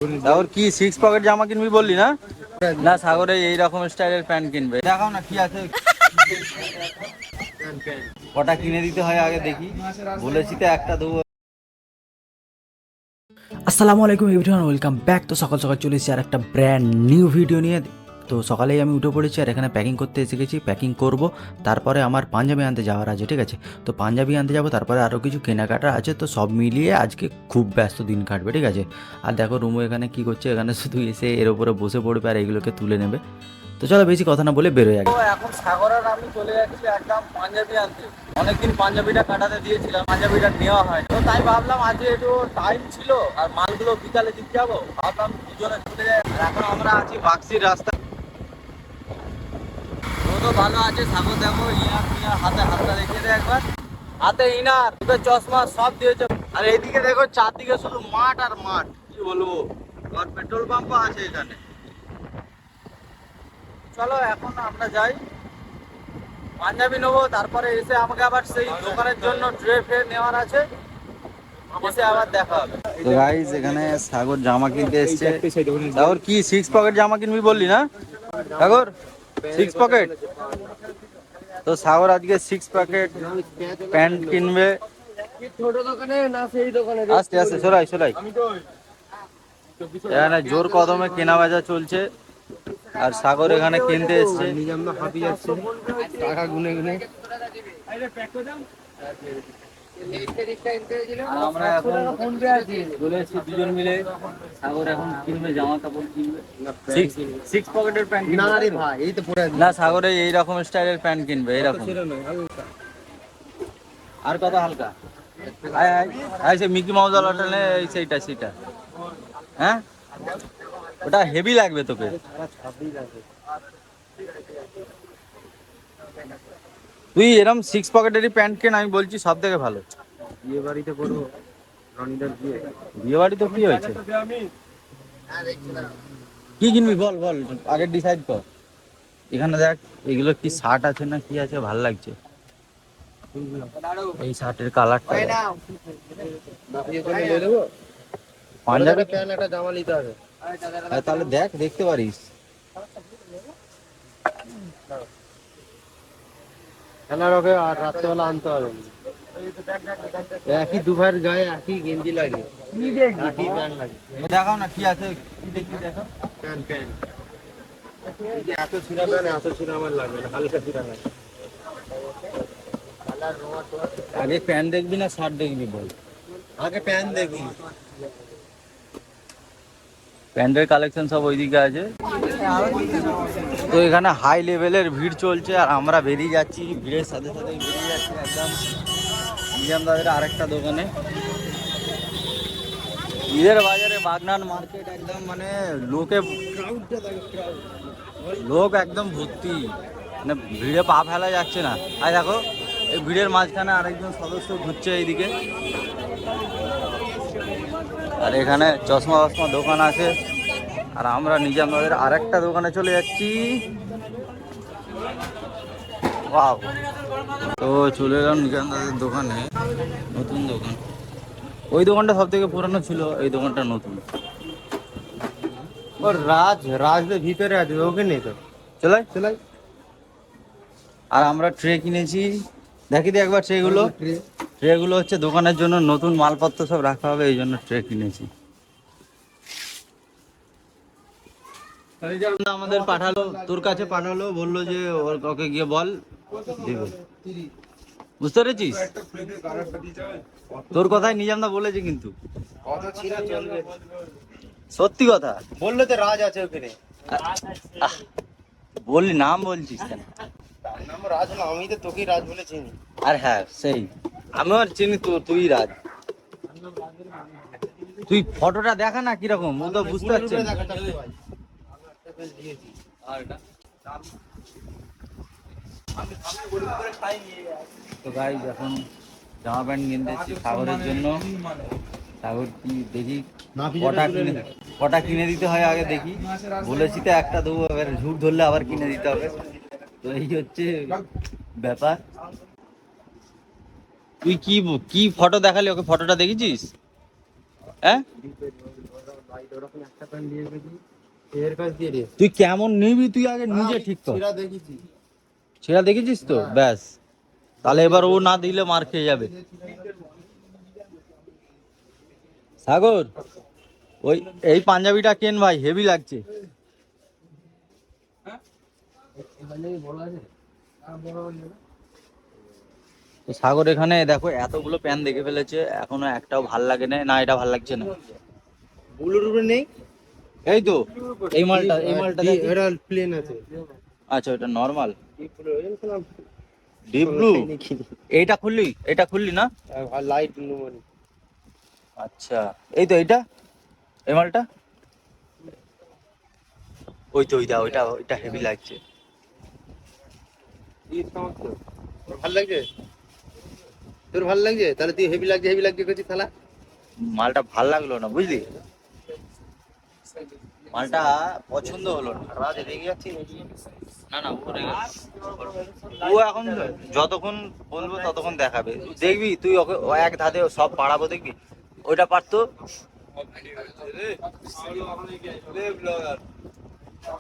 সাগর কি 6 পকেট জামা কিনবি বললি না? না সাগরে এইরকম স্টাইলের প্যান্ট কিনবে। দেখাও না কি আছে, কটা কিনে দিতে হয় আগে দেখি। বলেছি তো একটা দেবো। আসসালামু আলাইকুম এভরিওয়ান, ওয়েলকাম ব্যাক। তো সকাল সকাল চলে এসেছি আর একটা ব্র্যান্ড নিউ ভিডিও নিয়ে। তো সকালেই আমি উঠে পড়েছি আর এখানে প্যাকিং করতে এসে গেছি। প্যাকিং করব, তারপরে আমার পাঞ্জাবি আনতে যাওয়ার আছে, ঠিক আছে? তো পাঞ্জাবি আনতে যাব, তারপরে আরও কিছু কেনাকাটা আছে। তো সব মিলিয়ে আজকে খুব ব্যস্ত দিন কাটবে, ঠিক আছে? আর দেখো রুমু এখানে কি করছে, এখানে শুধু এসে এর উপরে বসে পড়বে আর এগুলোকে তুলে নেবে। তো চলো বেশি কথা না বলে বেরোয় আগে। এখন সাগর আর আমি চলে যাচ্ছি একদম পাঞ্জাবি আনতে। অনেকদিন পাঞ্জাবিটা কাটাতে দিয়েছিলাম, পাঞ্জাবিটা নেওয়া হয়, তো তাই ভাবলাম আজকে একটু টাইম ছিল আর মালগুলো বিকালে দিতে যাবো, ভাবলাম দুজনে চলে যাই। আর এখন আমরা আছি বাক্সির রাস্তা। তো ভালো আছে সাগর, দেখো ইনার ফিনার হাতে হাতটা দেখিয়ে দেয় একবার। হাতে ইনার, চশমা সব দিয়েছে। আর এইদিকে দেখো চারদিকে শুধু মাঠ আর মাঠ, কি বলবো। আর পেট্রোল পাম্পও আছে এখানে। চলো এখন আমরা যাই, পাঞ্জাবি নেবো, তারপরে এসে আমাকে আবার সেই দোকানের জন্য ট্রে ফ্রে নেওয়ার আছে, এসে আবার দেখা হবে। তো গাইস এখানে সাগর জামা কিনতে এসছে। সাগর কি 6 পকেট জামা কিনবি বললি না? সাগর 6 পকেট। তো সাগর আজকে 6 পকেট প্যান্ট কিনবে। আস্তে আস্তে সরাই সরাই। এখানে জোর কদমে কেনা বেচা চলছে আর সাগর এখানে কিনতে এসছে। টাকা গুনে গুনে আমরা এখন চলে এসেছি দুজন মিলে। সাগর এখন কিনবে জামা কাপড় কিনবে। 6 পকেটের প্যান্ট না রে ভাই, এই তো পরে না, সাগরে এইরকম স্টাইলের প্যান্ট কিনবে, এইরকম। আর কত হালকা, আয় আয় আয়, সে মিকি মাউস ওয়ালাটা নে, সেইটা সেইটা। হ্যাঁ ওটা হেভি লাগবে তোকে। তুই এরকম 6 পকেটেরই প্যান্ট কেন, আমি বলছি সব থেকে ভালো। বিয়ে বাড়িতে করবো, বিয়ে বাড়ি তো কি হয়েছে, কি কিনবি বল বল আগে ডিসাইড কর। এখানে দেখ এগুলো কি শার্ট আছে না কি আছে, ভালো লাগছে এই শার্টের কালারটা। পাঞ্জাবি প্যান্ট একটা জামা নিতে হবে, তাহলে দেখ দেখতে পারিস। আর রাত্রেবেলা আনতে হবে, একই দুভাইয়ের গায়ে একই গেঞ্জি লাগে, একই প্যান্ট লাগে। দেখাও না কি আছে, কি দেখি দেখো। প্যান্ট প্যান্ট এত ছিঁড়া প্যান্ট, এত ছিঁড়া আমার লাগবে না, হালকা ছিঁড়া লাগে। আগে প্যান্ট দেখবি না শার্ট দেখবি বল? আগে প্যান্ট দেখবি। প্যান্টের কালেকশন সব ওইদিকে আছে। তো এখানে হাই লেভেলের ভিড় চলছে আর আমরা বেরিয়ে যাচ্ছি, ভিড়ের সাথে সাথে বেরিয়ে যাচ্ছি একদম নিজাম দাদের আরেকটা দোকানে। ঈদের বাজারে বাগনান মার্কেট একদম মানে লোক একদম ভর্তি, মানে ভিড়ে পা ফেলা যাচ্ছে না। আর দেখো এই ভিড়ের মাঝখানে আরেকজন সদস্য ঘুরছে এইদিকে। আর এখানে চশমা টশমা দোকান আছে আর আমরা নিজামবাজারের আরেকটা দোকানে চলে যাচ্ছি। ওয়াও, তো চলে এলাম নিজামবাজারের দোকানে, নতুন দোকান। ওই দোকানটা সব থেকে পুরানো ছিল, এই দোকানটা নতুন। ওর রাজদের ভিতরে আছে, ওকে নেই তো চলাই চলাই। আর আমরা ট্রে কিনেছি, দেখি দিই একবার ট্রেগুলো। ট্রেগুলো হচ্ছে দোকানের জন্য, নতুন মালপত্র সব রাখা হবে, এই জন্য ট্রে কিনেছি। আমাদের পাঠালো, তোর কাছে পাঠালো, বললো যে ওকে গিয়ে বল দিবে। বুঝতে পেরেছিস? তোর কথাই নিজামদা বলেছে, কিন্তু সত্যি কথা বললে তো রাজ আছে ওখানে। বললি নাম বলছিস কেন? নাম রাজ না, আমি তো তোকেই রাজ বলে চিনি। আর হ্যাঁ সেই আমিও চিনি, তুই রাজ। তুই ফটোটা দেখা না কিরকম, ও তো বুঝতে পারছি। তো গাইস এখন জামা প্যান্ট কিনতেছি সাগরের জন্য। সাগর কি দেখি কটা কিনে দিতে হয় আগে দেখি। বলেছি তো একটা দেবো, এবার ঝুট ধরলে আবার কিনে দিতে হবে। তো এই হচ্ছে ব্যাপার। তুই কি কি ফটো দেখালি ওকে, ফটোটা দেখেছিস? হ্যাঁ ওরকম একটা প্যান্ট দিয়ে রেখেছি, এর কাছ দিয়ে রে তুই কেমন নিবি তুই আগে নিজে ঠিক কর। সেটা দেখেছি। সেটা দেখেছিস তো? ব্যাস, তাহলে এবার ও না দিলে মার খেয়ে যাবে। সাগর, ওই এই পাঞ্জাবিটা কেন ভাই, হেভি লাগছে। তো সাগর এখানে দেখো এতগুলো প্যান্ট দেখে ফেলেছে, এখনো একটাও ভাল লাগে না। না, এটা ভাল লাগছে না। ব্লুর উপরে নেই, এই তো এই মালটা দেখি। এটা প্লেন আছে। আচ্ছা, ওটা নর্মাল আর ডিপ ব্লু। এইটা খুললি না? লাইট ব্লু মানে আচ্ছা, এই তো এইটা, এই মালটা। ওই তো ওইটা হেভি লাগছে। ভাল লাগছে, তোর ভাল লাগছে? তাহলে তুই হেভি লাগছে করছিস শালা। মালটা ভাল লাগলো না, বুঝলি? মালটা পছন্দ হলো না। রাজ রেগে যাচ্ছি। না না, ও রেগে ও এখন যতক্ষণ বলবো ততক্ষণ দেখাবে। দেখবি তুই ওকে ও এক ধাতে সব পাড়াবো, দেখবি ওইটা পারতো।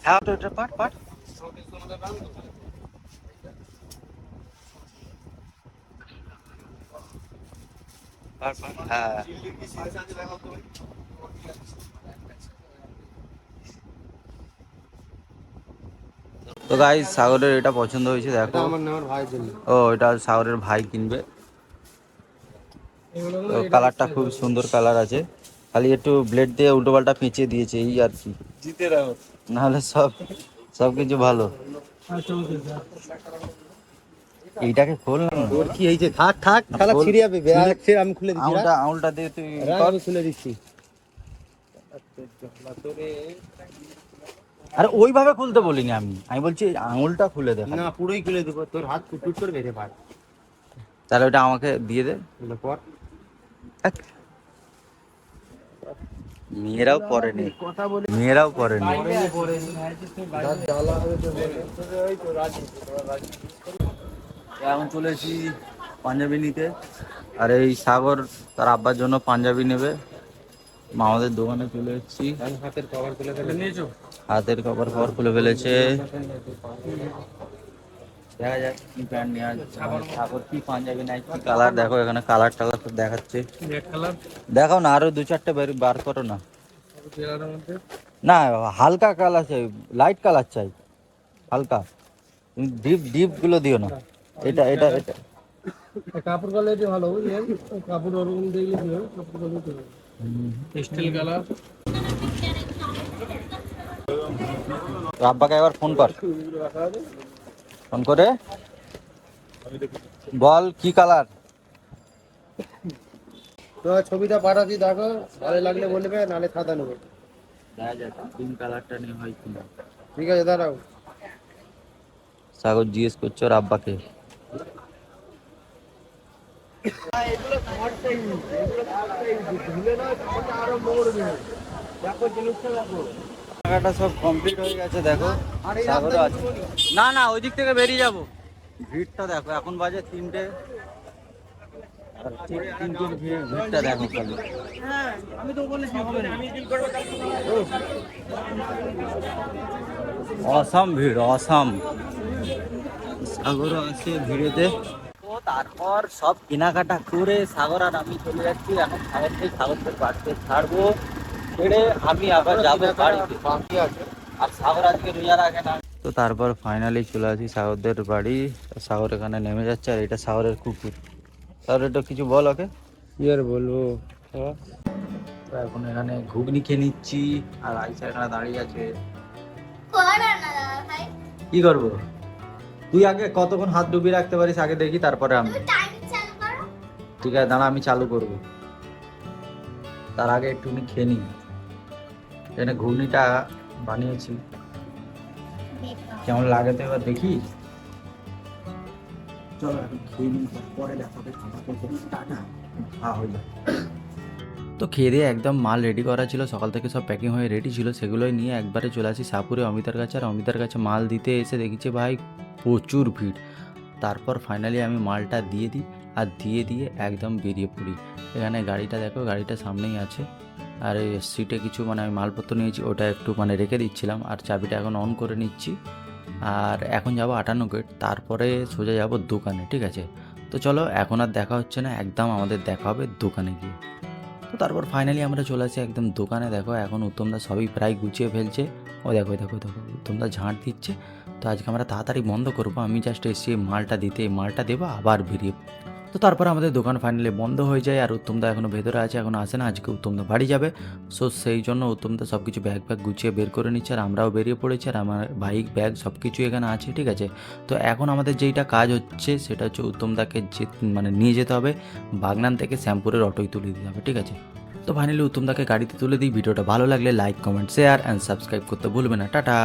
হ্যাঁ, তো এটা পাট হ্যাঁ। তো গাইস, সাগরের এটা পছন্দ হয়েছে, এটা দেখো। আমার নেওয়ার ভাইয়ের জন্য। ও, এটা সাগরের ভাই কিনবে। তো কালারটা খুব সুন্দর কালার আছে, খালি একটু ব্লেড দিয়ে উল্টো পাল্টা পেঁচিয়ে দিয়েছে, এই আর কি। জিতে রাখো। নাহলে সব কিছু ভালো। এইটাকে খোল না। তোর কি হয়েছে? থাক শালা খোল। ছিঁড়ে যাবে। ব্যাগ ছেড়ে আমি খুলে দিচ্ছি। আঙুলটা দিয়ে তুই আমি খুলে দিচ্ছি। আরে ওইভাবে খুলতে বলিনি আমি বলছি আঙুলটা খুলে দে খালি। না, পুরোই খুলে দেবো, তোর হাত টুট করে বেঁধে পার। তাহলে ওটা আমাকে দিয়ে দে। পর এক। মেয়েরাও পরেনি, কথা বলে মেয়েরাও পরেনি। এখন চলে এসেছি পাঞ্জাবি নিতে। আর এই সাগর তার আব্বার জন্য পাঞ্জাবি নেবে। মামাদের দোকানে চলে এসেছি। হাতের কভার খুলে ফেলে নিয়েছো? হাতের কভার খুলে ফেলেছে। দেখা যাক কি প্যান্ট নেওয়া যাচ্ছে। সাগর কি পাঞ্জাবি নাই, কি কালার দেখো, এখানে কালার টালার সব দেখাচ্ছে। দেখাও না, আরো দু চারটে বার করো না। না, হালকা কালার চাই, লাইট কালার চাই, হালকা। তুমি ডিপ গুলো দিও না। এটা কাপড় কোয়ালিটি ভালো, বুঝলেন? কাপড় ওরকম দেখলে কি হবে? কাপড় কোয়ালিটি স্টিল কালার। আব্বাকে একবার ফোন কর, ফোন করে বল কি কালার। তো ছবিটা পাঠাচ্ছি, দেখো, ভালো লাগলে বলবে, নালে সাদা নেবো। দেখা যাক পিঙ্ক কালারটা নিয়ে হয় কিনা। ঠিক আছে, দাঁড়াও। সাগর জিজ্ঞেস করছো ওর আব্বাকে। কেনাকাটা সব কমপ্লিট হয়ে গেছে, দেখো। সাগরও আছে। না না, ওই দিক থেকে বেরিয়ে যাবো। ভিড়টা দেখো, এখন বাজে 3টে। আর ঠিক 3টের ভিড়টা দেখো খালি। অসাম ভিড়, অসাম। সাগরও আছে ভিড়েতে। তো তারপর সব কেনাকাটা করে সাগর আর আমি চলে যাচ্ছি এখন সাগরকে বাড়িতে ছাড়বো। ছেড়ে আমি আবার যাবো বাড়িতে। আর সাগর আজকে রোজা রাখে না। তো তারপর ফাইনালি চলে আসি সাগরদের বাড়ি। সাগর এখানে নেমে যাচ্ছে, আর এটা সাগরের কুকুর। সাগর এটা কিছু বল ওকে। কি আর বলবো? তো এখন এখানে ঘুগনি খেয়ে নিচ্ছি, আর আইসা এখানে দাঁড়িয়ে আছে। কি করবো? তুই আগে কতক্ষণ হাত ডুবিয়ে রাখতে পারিস আগে দেখি, তারপরে আমি। ঠিক আছে, দাঁড়া, আমি চালু করব। তার আগে একটুখানি খেয়ে নিই। এখানে ঘুগনিটা বানিয়েছি, কেমন লাগে তো এবার দেখি। চলো এখন খেয়ে নিই, পরে দেখা হবে। টাটা। হ্যাঁ, হয়ে যায়। তো খেয়ে দিয়ে একদম মাল রেডি করা ছিল, সকাল থেকে সব প্যাকিং হয়ে রেডি ছিল, সেগুলোই নিয়ে একবারে চলে আসি শাহপুরে অমিতার কাছে। আর অমিতার কাছে মাল দিতে এসে দেখেছি ভাই প্রচুর ভিড়। তারপর ফাইনালি আমি মালটা দিয়ে দিই, আর দিয়ে একদম বেরিয়ে পড়ি। এখানে গাড়িটা দেখো, গাড়িটা সামনেই আছে। আর এই সিটে কিছু মানে আমি মালপত্র নিয়েছি, ওটা একটু মানে রেখে দিচ্ছিলাম, আর চাবিটা এখন অন করে নিচ্ছি। আর এখন যাব 58 গেট, তারপরে সোজা যাব দোকানে, ঠিক আছে। তো চলো, এখন আর দেখা হচ্ছে না, একদম আমাদের দেখা হবে দোকানে গিয়ে। তো তারপর ফাইনালি আমরা চলে আসি একদম দোকানে। দেখো এখন উত্তমদা সবই প্রায় গুছিয়ে ফেলছে। ও দেখো দেখো দেখো, উত্তমদা ঝাঁট দিচ্ছে। তো আজকে আমরা তাড়াতাড়ি বন্ধ করবো, আমি জাস্ট এসে মালটা দিতে, এই মালটা দেবো আবার বেরিয়ে। তো তারপর আমাদের দোকান ফাইনালি বন্ধ হয়ে যায়, আর উত্তমদা এখনও ভেতরে আছে, এখনও আসে না। আজকে উত্তমদা বাড়ি যাবে, সো সেই জন্য উত্তমদা সব কিছু ব্যাগ ব্যাগ গুছিয়ে বের করে নিচ্ছে, আর আমরাও বেরিয়ে পড়েছি। আর আমার বাইক ব্যাগ সব কিছু এখানে আছে, ঠিক আছে। তো এখন আমাদের যেইটা কাজ হচ্ছে সেটা হচ্ছে উত্তমদাকে মানে নিয়ে যেতে হবে বাগনান থেকে শ্যামপুরের অটোয় তুলে দিতে হবে, ঠিক আছে। তো ফাইনালি উত্তমদাকে গাড়িতে তুলে দিই। ভিডিওটা ভালো লাগলে like comment share and subscribe করতে ভুলবে না। টাটা।